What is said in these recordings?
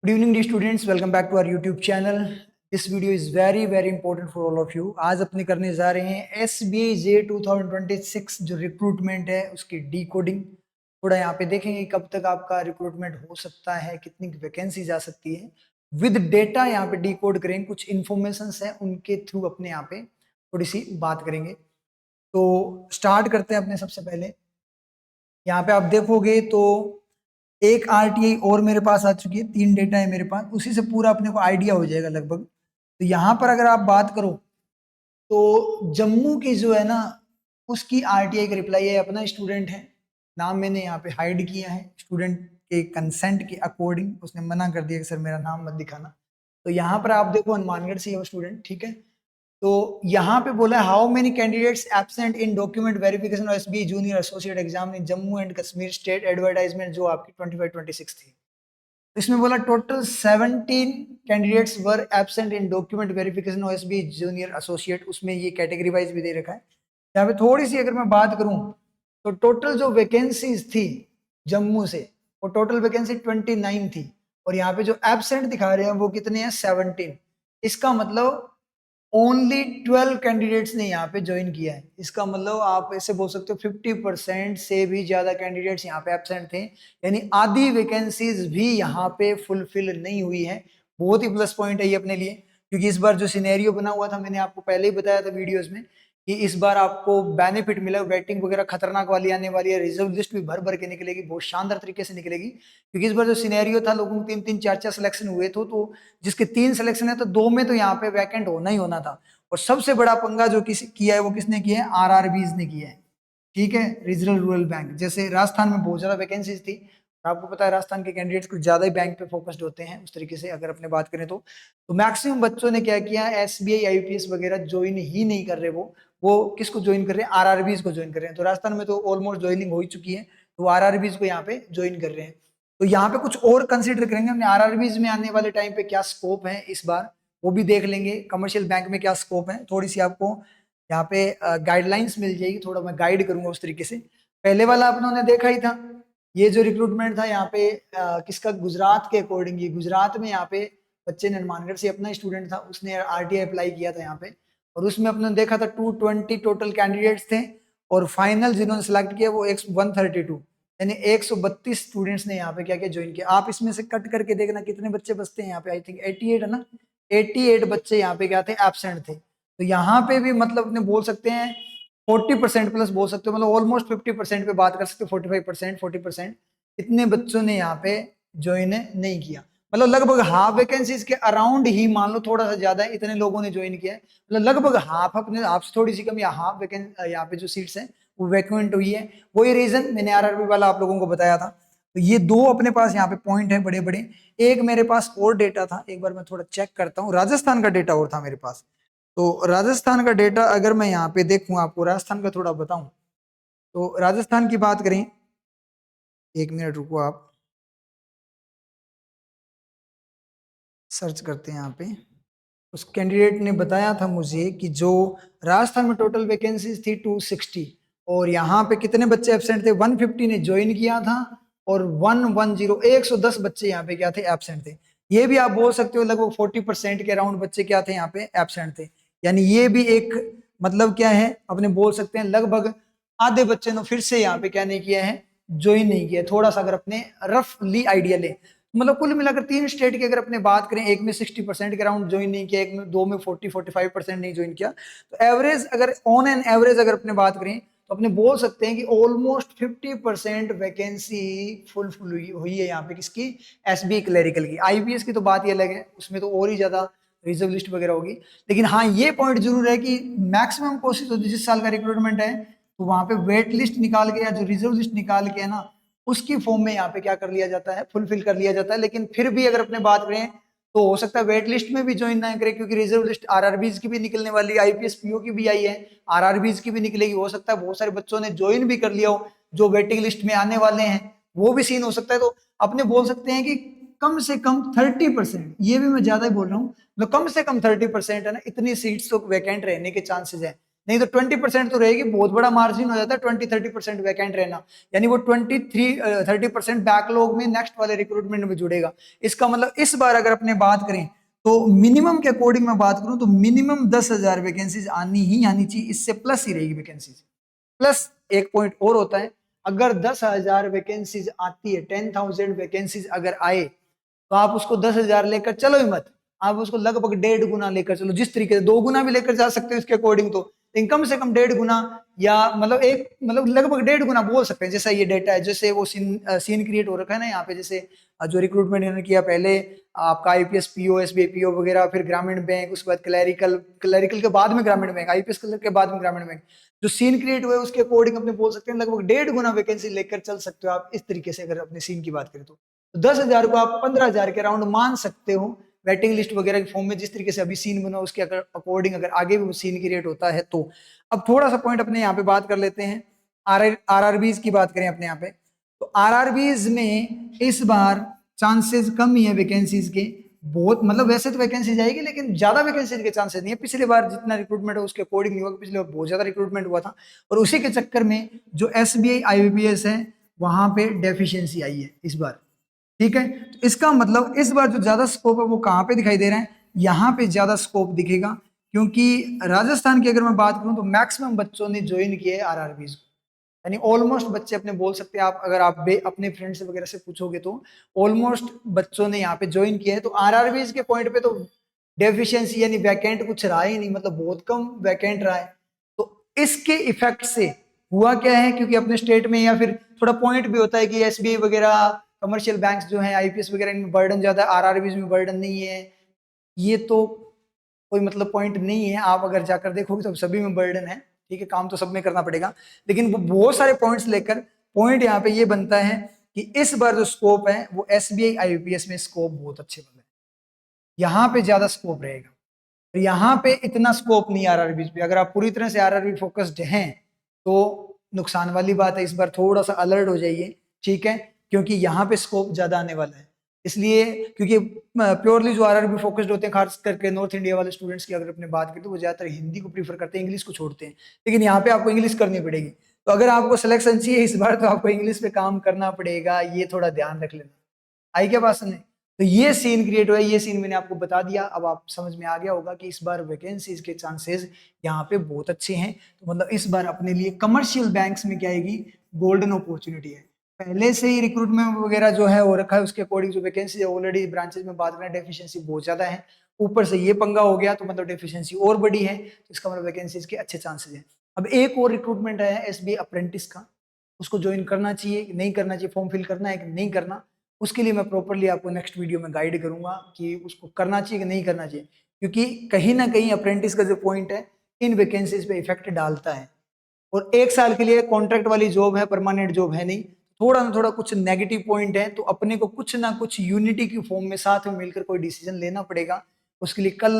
Good evening dear students, welcome back to our YouTube channel. This video is very very important for all of you. आज अपने करने जा रहे हैं SBI जे 2026 जो रिक्रूटमेंट है उसकी डी कोडिंग। थोड़ा यहाँ पे देखेंगे कब तक आपका रिक्रूटमेंट हो सकता है, कितनी वैकेंसी जा सकती है। विद डेटा यहाँ पे डी कोड करेंगे, कुछ इन्फॉर्मेशन है उनके थ्रू अपने यहाँ पे थोड़ी सी बात करेंगे। तो स्टार्ट करते हैं अपने। सबसे पहले यहाँ पे आप देखोगे तो एक RTI और मेरे पास आ चुकी है, 3 डेटा है मेरे पास, उसी से पूरा अपने को आइडिया हो जाएगा लगभग। तो यहाँ पर अगर आप बात करो तो जम्मू की जो है ना उसकी RTI का रिप्लाई है, अपना स्टूडेंट है, नाम मैंने यहाँ पे हाइड किया है स्टूडेंट के कंसेंट के अकॉर्डिंग। उसने मना कर दिया कि सर मेरा नाम मत दिखाना। तो यहाँ पर आप देखो हनुमानगढ़ से है वो स्टूडेंट, ठीक है। तो यहाँ पे बोला how many candidates absent in document verification of SBI junior associate exam in Jammu and Kashmir state advertisement जो आपकी 25-26 थी। इसमें बोला total 17 candidates were absent in document verification of SBI junior associate. उसमें ये कैटेगरी वाइज भी दे रखा है। यहाँ पे थोड़ी सी अगर मैं बात करूं तो टोटल जो वैकेंसीज थी जम्मू से वो टोटल वैकेंसी 29 थी, और यहाँ पे जो एब्सेंट दिखा रहे हैं वो कितने हैं, 17। इसका मतलब ओनली 12 कैंडिडेट्स ने यहाँ पे ज्वाइन किया है। इसका मतलब आप ऐसे बोल सकते हो 50% से भी ज्यादा कैंडिडेट्स यहाँ पे एब्सेंट थे, यानी आधी वैकेंसीज भी यहाँ पे फुलफिल नहीं हुई है। बहुत ही प्लस पॉइंट है ये अपने लिए, क्योंकि इस बार जो सिनेरियो बना हुआ था मैंने आपको पहले ही बताया था वीडियोस में कि इस बार आपको बेनिफिट मिला। वेटिंग वगैरह खतरनाक वाली आने वाली है, रिजर्व लिस्ट भी भर भर के निकलेगी, बहुत शानदार तरीके से निकलेगी। क्योंकि इस बार जो सिनेरियो था लोगों के 3-3, 4-4 सिलेक्शन हुए थे, तो जिसके 3 सिलेक्शन है तो 2 में तो यहाँ पे वैकेंट होना ही होना था। और सबसे बड़ा पंगा जो किया है वो किसने किया है, RRBs ने किया है, ठीक है, रीजनल रूरल बैंक। जैसे राजस्थान में बहुत ज्यादा वैकेंसीज थी, आपको पता है राजस्थान के कैंडिडेट्स कुछ ज्यादा ही बैंक पे फोकस्ड होते हैं उस तरीके से अगर अपने बात करें तो मैक्सिमम बच्चों ने क्या किया, SBI IPS वगैरह ज्वाइन ही नहीं कर रहे। वो किसको ज्वाइन कर रहे हैं, RRBs को ज्वाइन कर रहे हैं। तो राजस्थान में तो ऑलमोस्ट ज्वाइनिंग हो ही चुकी है, तो RRBs को यहाँ पे ज्वाइन कर रहे हैं। तो यहाँ पे कुछ और कंसिडर करेंगे हमने, RRBs में आने वाले टाइम पे क्या स्कोप है इस बार वो भी देख लेंगे। कमर्शियल बैंक में क्या स्कोप है, थोड़ी सी आपको यहाँ पे गाइडलाइंस मिल जाएगी, थोड़ा मैं गाइड करूंगा उस तरीके से। पहले वाला अपनों देखा ही था, ये जो रिक्रूटमेंट था यहाँ पे किसका, गुजरात के अकॉर्डिंग। ये गुजरात में यहाँ पे बच्चे ने, हनुमानगढ़ से अपना स्टूडेंट था, उसने RTI अप्लाई किया था यहाँ पे, और उसमें अपने देखा था 220 टोटल कैंडिडेट्स थे, और फाइनल जिन्होंने सिलेक्ट किया वो 132, यानी 132 स्टूडेंट्स ने यहाँ पे क्या किया, ज्वाइन किया। आप इसमें से कट करके देखना कितने बच्चे बचते हैं यहाँ पे, आई थिंक 88 है ना, 88 बच्चे यहाँ पे क्या थे, एब्सेंट थे। तो यहाँ पे भी मतलब अपने बोल सकते हैं 40% प्लस बोल सकते हो, मतलब ऑलमोस्ट 50% पे बात कर सकते हो, 45%, 40%। इतने बच्चों ने यहाँ पे ज्वाइन नहीं किया, मतलब लगभग हाफ वैकेंसीज के अराउंड ही मान लो, थोड़ा सा ज्यादा है, इतने लोगों ने ज्वाइन किया है, मतलब लगभग हाफ, अपने आपसे थोड़ी सी कम, या हाफ वैकेंसी यहाँ पे जो सीट्स हैं वो वैकेंट हुई है। वही रीजन मैंने RRB वाला आप लोगों को बताया था। तो ये दो अपने पास यहाँ पे पॉइंट है बड़े बड़े। एक मेरे पास और डेटा था, एक बार मैं थोड़ा चेक करता हूँ, राजस्थान का डेटा और था मेरे पास। तो राजस्थान का डेटा अगर मैं यहाँ पे देखूँ, आपको राजस्थान का थोड़ा बताऊं, तो राजस्थान की बात करें, 1 मिनट रुको, आप सर्च करते हैं यहाँ पे। उस कैंडिडेट ने बताया था मुझे कि जो राजस्थान में टोटल वैकेंसीज थी 260, और यहाँ पे कितने बच्चे एब्सेंट थे, 150 ने ज्वाइन किया था, और 110 बच्चे यहाँ पे क्या थे, एब्सेंट थे। ये भी आप बोल सकते हो लगभग 40% के अराउंड बच्चे क्या थे यहाँ पे, एब्सेंट थे। यानी ये भी एक मतलब क्या है, अपने बोल सकते हैं लगभग आधे बच्चे ने फिर से यहाँ पे क्या नहीं किया है, ज्वाइन नहीं किया। थोड़ा सा अगर अपने रफली आइडिया ले, मतलब कुल मिलाकर 3 स्टेट की अगर अपने बात करें, एक में 60% के अराउंड ज्वाइन नहीं किया, एक में 2 में 40-45% नहीं ज्वाइन किया। तो एवरेज अगर ऑन एन एवरेज अगर अपने बात करें तो अपने बोल सकते हैं कि ऑलमोस्ट 50% वैकेंसी फुल हुई है यहाँ पे, किसकी, SBI क्लरिकल की। IPS की तो बात ही अलग है, उसमें तो और ही ज्यादा रिजर्व लिस्ट वगैरह होगी। लेकिन हाँ ये पॉइंट जरूर है कि मैक्सिमम कोशिश होती है जिस साल का रिक्रूटमेंट है तो वहां पे वेट लिस्ट निकाल के या जो रिजर्व लिस्ट निकाल के है ना, उसकी फॉर्म में यहाँ पे क्या कर लिया जाता है, फुलफिल कर लिया जाता है। लेकिन फिर भी अगर अपने बात करें तो हो सकता है वेट लिस्ट में भी ज्वाइन ना करें, क्योंकि रिजर्व लिस्ट RRBs की भी निकलने वाली, IPS PO की भी आई है, RRBs की भी निकलेगी। हो सकता है बहुत सारे बच्चों ने ज्वाइन भी कर लिया हो जो वेटिंग लिस्ट में आने वाले हैं, वो भी सीन हो सकता है। तो अपने बोल सकते हैं कि कम से कम 30%, ये भी मैं ज्यादा ही बोल रहा हूँ, मतलब कम से कम 30% है ना, इतनी सीट्स तो वैकेंट रहने के चांसेस है। नहीं तो 20% तो रहेगी, बहुत बड़ा मार्जिन हो जाता है 20-30% वैकेंट रहना, यानी वो 30% बैकलॉग में नेक्स्ट वाले रिक्रूटमेंट में जुड़ेगा। इसका मतलब इस बार अगर अपने बात करें तो मिनिमम के अकॉर्डिंग मैं बात करूं तो मिनिमम 10,000 वैकेंसीज आनी ही आनी चाहिए, इससे प्लस ही रहेगी वैकेंसीज। प्लस एक पॉइंट और होता है, अगर 10,000 वैकेंसीज आती है, 10,000 वैकेंसीज अगर आए तो आप उसको 10,000 लेकर चलो ही मत, आप उसको लगभग 1.5 गुना लेकर चलो, जिस तरीके से 2 गुना भी लेकर जा सकते हो इसके अकॉर्डिंग तो, लेकिन कम से कम 1.5 गुना, या मतलब एक मतलब लगभग 1.5 गुना बोल सकते हैं। जैसा ये डेटा है, जैसे वो सीन क्रिएट हो रखा है ना यहाँ पे, जैसे जो रिक्रूटमेंट इन्होंने किया पहले आपका आईपीएस पीओ एसबीआई पीओ वगैरह, फिर ग्रामीण बैंक, उसके बाद क्लैरिकल के बाद में ग्रामीण बैंक, आईपीएस क्लर्क के बाद में ग्रामीण बैंक, जो सीन क्रिएट हुए उसके अकॉर्डिंग अपने बोल सकते हैं लगभग 1.5 गुना वैकेंसी लेकर चल सकते हो आप इस तरीके से, अगर अपने सीन की बात करें तो 10,000 को आप 15,000 के राउंड मान सकते हो वेटिंग लिस्ट वगैरह के फॉर्म में, जिस तरीके से अभी सीन बना उसके अकॉर्डिंग अगर आगे भी सीन क्रिएट होता है तो। अब थोड़ा सा पॉइंट अपने यहाँ पे बात कर लेते हैं, आरआरबीज की बात करें अपने यहाँ पे, तो आरआरबीज में इस बार चांसेस कम ही है वैकेंसीज के, बहुत मतलब वैसे तो वैकेंसी आएगी लेकिन ज्यादा वैकेंसी के चांसेस नहीं है। पिछली बार जितना रिक्रूटमेंट है उसके अकॉर्डिंग नहीं हुआ, पिछले बार बहुत ज्यादा रिक्रूटमेंट हुआ था, और उसी के चक्कर में जो एसबीआई आईबीपीएस है वहां पे डेफिशिएंसी आई है इस बार। ठीक है, तो इसका मतलब इस बार जो ज्यादा स्कोप है वो कहाँ पे दिखाई दे रहा है, यहाँ पे ज्यादा स्कोप दिखेगा, क्योंकि राजस्थान की अगर मैं बात करूं तो मैक्सिमम बच्चों ने ज्वाइन किए है आरआरबीज को, यानी ऑलमोस्ट बच्चे अपने बोल सकते हैं आप, अगर आप अपने फ्रेंड्स वगैरह से पूछोगे तो ऑलमोस्ट बच्चों ने यहाँ पे ज्वाइन किया है। तो आरआरबीज के पॉइंट पे तो डेफिशिएंसी यानी वैकेंट कुछ रहा ही नहीं, मतलब बहुत कम वैकेंट रहा है। तो इसके इफेक्ट से हुआ क्या है, क्योंकि अपने स्टेट में या फिर थोड़ा पॉइंट भी होता है कि एसबीआई वगैरह कमर्शियल बैंक्स जो हैं आईपीएस वगैरह इनमें बर्डन ज्यादा है, आरआरबीज में बर्डन नहीं है, ये तो कोई मतलब पॉइंट नहीं है, आप अगर जाकर देखोगे तो सभी में बर्डन है। ठीक है, काम तो सब में करना पड़ेगा, लेकिन वो बहुत सारे पॉइंट्स लेकर पॉइंट यहाँ पे ये बनता है कि इस बार जो स्कोप है वो एसबीआई आईबीपीएस में स्कोप बहुत अच्छे बन रहे हैं, यहाँ पे ज्यादा स्कोप रहेगा, और यहाँ पे इतना स्कोप नहीं आरआरबी पे। अगर आप पूरी तरह से आरआरबी फोकस्ड हैं तो नुकसान वाली बात है, इस बार थोड़ा सा अलर्ट हो जाइए। ठीक है, क्योंकि यहाँ पे स्कोप ज्यादा आने वाला है, इसलिए क्योंकि प्योरली जो आरआरबी फोकस्ड होते हैं खास करके नॉर्थ इंडिया वाले स्टूडेंट्स की अगर अपने बात करें तो वो ज्यादातर हिंदी को प्रीफर करते हैं, इंग्लिश को छोड़ते हैं, लेकिन यहाँ पे आपको इंग्लिश करनी पड़ेगी। तो अगर आपको सिलेक्शन चाहिए इस बार तो आपको इंग्लिश पे काम करना पड़ेगा, ये थोड़ा ध्यान रख लेना। आई क्या बात सुनने, तो ये सीन क्रिएट हुआ है, ये सीन मैंने आपको बता दिया, अब आप समझ में आ गया होगा कि इस बार वैकेंसीज के चांसेस यहाँ पे बहुत अच्छे हैं। तो मतलब इस बार अपने लिए कमर्शियल बैंक्स में क्या आएगी, गोल्डन अपॉर्चुनिटी है। पहले से ही रिक्रूटमेंट वगैरह जो है हो रखा है, उसके अकॉर्डिंग जो वैकेंसी है ऑलरेडी ब्रांचेस में बात करें डेफिशिएंसी बहुत ज्यादा है, ऊपर से ये पंगा हो गया तो मतलब डेफिशिएंसी और बड़ी है, तो इसका मतलब वैकेंसीज के अच्छे चांसेस हैं। अब एक और रिक्रूटमेंट है एसबीआई अप्रेंटिस का, उसको ज्वाइन करना चाहिए कि नहीं करना चाहिए, फॉर्म फिल करना है कि नहीं करना, उसके लिए मैं प्रॉपरली आपको नेक्स्ट वीडियो में गाइड करूंगा कि उसको करना चाहिए कि नहीं करना चाहिए, क्योंकि कहीं ना कहीं अप्रेंटिस का जो पॉइंट है इन वैकेंसीज पे इफेक्ट डालता है, और 1 साल के लिए कॉन्ट्रैक्ट वाली जॉब है, परमानेंट जॉब है नहीं, थोड़ा ना थोड़ा कुछ नेगेटिव पॉइंट है, तो अपने को कुछ ना कुछ यूनिटी की फॉर्म में साथ में मिलकर कोई डिसीजन लेना पड़ेगा। उसके लिए कल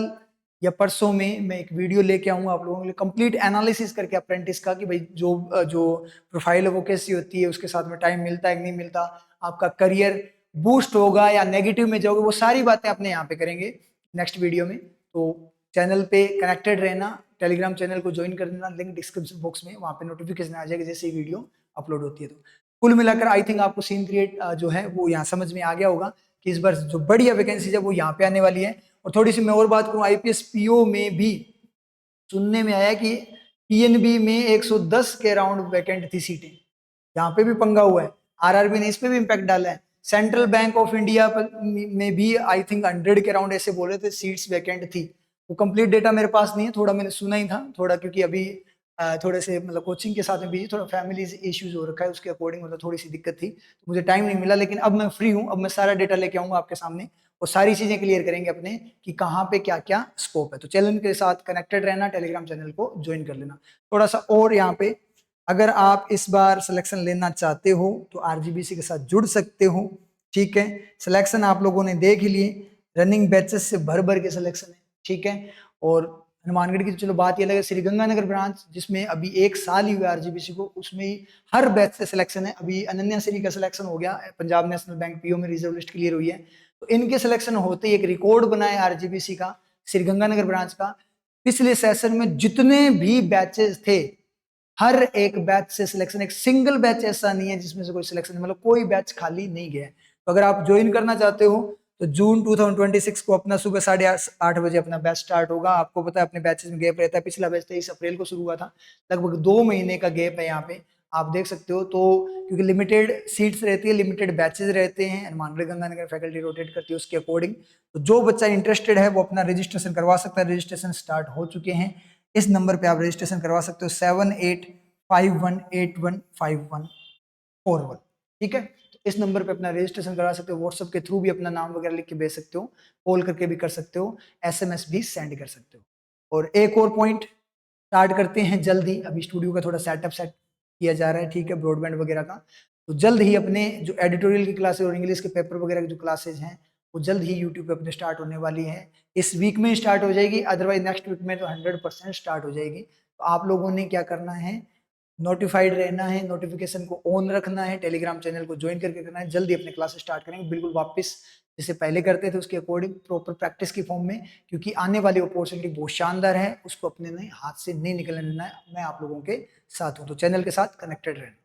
या परसों में मैं एक वीडियो लेके आऊंगा आप लोगों के लिए, कंप्लीट एनालिसिस करके अप्रेंटिस का, कि भाई जो जो प्रोफाइल है वो कैसी होती है, उसके साथ में टाइम मिलता है कि नहीं मिलता, आपका करियर बूस्ट होगा या नेगेटिव में जाओगे, वो सारी बातें अपने यहाँ पे करेंगे नेक्स्ट वीडियो में। तो चैनल पे कनेक्टेड रहना, टेलीग्राम चैनल को ज्वाइन कर देना, लिंक डिस्क्रिप्शन बॉक्स में, वहाँ पे नोटिफिकेशन आ जाएगा जैसे ही वीडियो अपलोड होती है। तो कुल मिलाकर आई थिंक आपको सीन क्रिएट जो है वो यहाँ समझ में आ गया होगा कि इस बार जो बढ़िया वैकेंसी है वो यहाँ पे आने वाली है। और थोड़ी सी मैं और बात करूँ, आईपीएस पीओ में भी सुनने में आया कि पीएनबी में 110 के अराउंड वैकेंट थी सीटें, यहाँ पे भी पंगा हुआ है, आरआरबी ने इस पे भी इम्पैक्ट डाला है। सेंट्रल बैंक ऑफ इंडिया में भी आई थिंक 100 के अराउंड ऐसे बोल रहे थे सीट्स वैकेंट थी, वो कंप्लीट डेटा मेरे पास नहीं है, थोड़ा मैंने सुना ही था, थोड़ा क्योंकि अभी थोड़े से मतलब कोचिंग के साथ में बिजी, थोड़ा फैमिली इश्यूज हो रखा है, उसके अकॉर्डिंग मतलब थोड़ी सी दिक्कत थी, तो मुझे टाइम नहीं मिला, लेकिन अब मैं फ्री हूँ, अब मैं सारा डेटा लेके आऊंगा आपके सामने और सारी चीजें क्लियर करेंगे अपने कि कहाँ पे क्या क्या स्कोप है। तो चैनल के साथ कनेक्टेड रहना, टेलीग्राम चैनल को ज्वाइन कर लेना। थोड़ा सा और यहाँ पे, अगर आप इस बार सिलेक्शन लेना चाहते हो तो आरजीबीसी के साथ जुड़ सकते हो। ठीक है, सिलेक्शन आप लोगों ने देख ही लिए, रनिंग बैचेस से भर भर के सिलेक्शन है। ठीक है, और हनुमानगढ़ की तो चलो बात ये लगे, श्रीगंगानगर ब्रांच जिसमें अभी 1 साल ही हुआ आरजीबीसी को, उसमें ही हर बैच से सिलेक्शन है। अभी अनन्या श्री का सिलेक्शन हो गया, पंजाब नेशनल बैंक पीओ में रिजर्व लिस्ट क्लियर हुई है, तो इनके सिलेक्शन होते ही एक रिकॉर्ड बना है आरजीबीसी का श्रीगंगानगर ब्रांच का, पिछले सेशन में जितने भी बैचेस थे, हर एक बैच से सिलेक्शन, एक सिंगल बैच ऐसा नहीं है जिसमें से कोई सिलेक्शन, मतलब कोई बैच खाली नहीं गया है। तो अगर आप ज्वाइन करना चाहते हो तो जून 2026 को अपना सुबह 8:30 बजे अपना बैच स्टार्ट होगा। आपको पता है अपने बैचेस में गैप रहता है, पिछला बैच 23 अप्रैल को शुरू हुआ था, लगभग 2 महीने का गैप है यहाँ पे, आप देख सकते हो। तो क्योंकि लिमिटेड सीट्स रहती है, लिमिटेड बैचेस रहते हैं, हनुमानगढ़ गंगानगर फैकल्टी रोटेट करती है उसके अकॉर्डिंग, तो जो बच्चा इंटरेस्टेड है वो अपना रजिस्ट्रेशन करवा सकता है। रजिस्ट्रेशन स्टार्ट हो चुके हैं, इस नंबर पे आप रजिस्ट्रेशन करवा सकते हो 7851815141, ठीक है। तो इस नंबर पे अपना रजिस्ट्रेशन करा सकते हो, व्हाट्सएप के थ्रू भी अपना नाम वगैरह लिख के भेज सकते हो, कॉल करके भी कर सकते हो, एसएमएस भी सेंड कर सकते हो। और एक और पॉइंट स्टार्ट करते हैं जल्द ही, अभी स्टूडियो का थोड़ा सेटअप सेट किया जा रहा है, ठीक है, ब्रॉडबैंड वगैरह का, तो जल्द ही अपने जो एडिटोरियल की क्लासेज और इंग्लिश के पेपर वगैरह की जो क्लासेज हैं वो जल्द ही यूट्यूब पे अपने स्टार्ट होने वाली है। इस वीक में स्टार्ट हो जाएगी, अदरवाइज नेक्स्ट वीक में तो 100% स्टार्ट हो जाएगी। तो आप लोगों ने क्या करना है, नोटिफाइड रहना है, नोटिफिकेशन को ऑन रखना है, टेलीग्राम चैनल को ज्वाइन करके करना है, जल्दी अपने क्लासेस स्टार्ट करेंगे बिल्कुल वापस जैसे पहले करते थे उसके अकॉर्डिंग प्रॉपर प्रैक्टिस की फॉर्म में, क्योंकि आने वाली अपॉर्चुनिटी बहुत शानदार है, उसको अपने ने हाथ से नहीं निकलने देना है। मैं आप लोगों के साथ हूँ, तो चैनल के साथ कनेक्टेड रहना।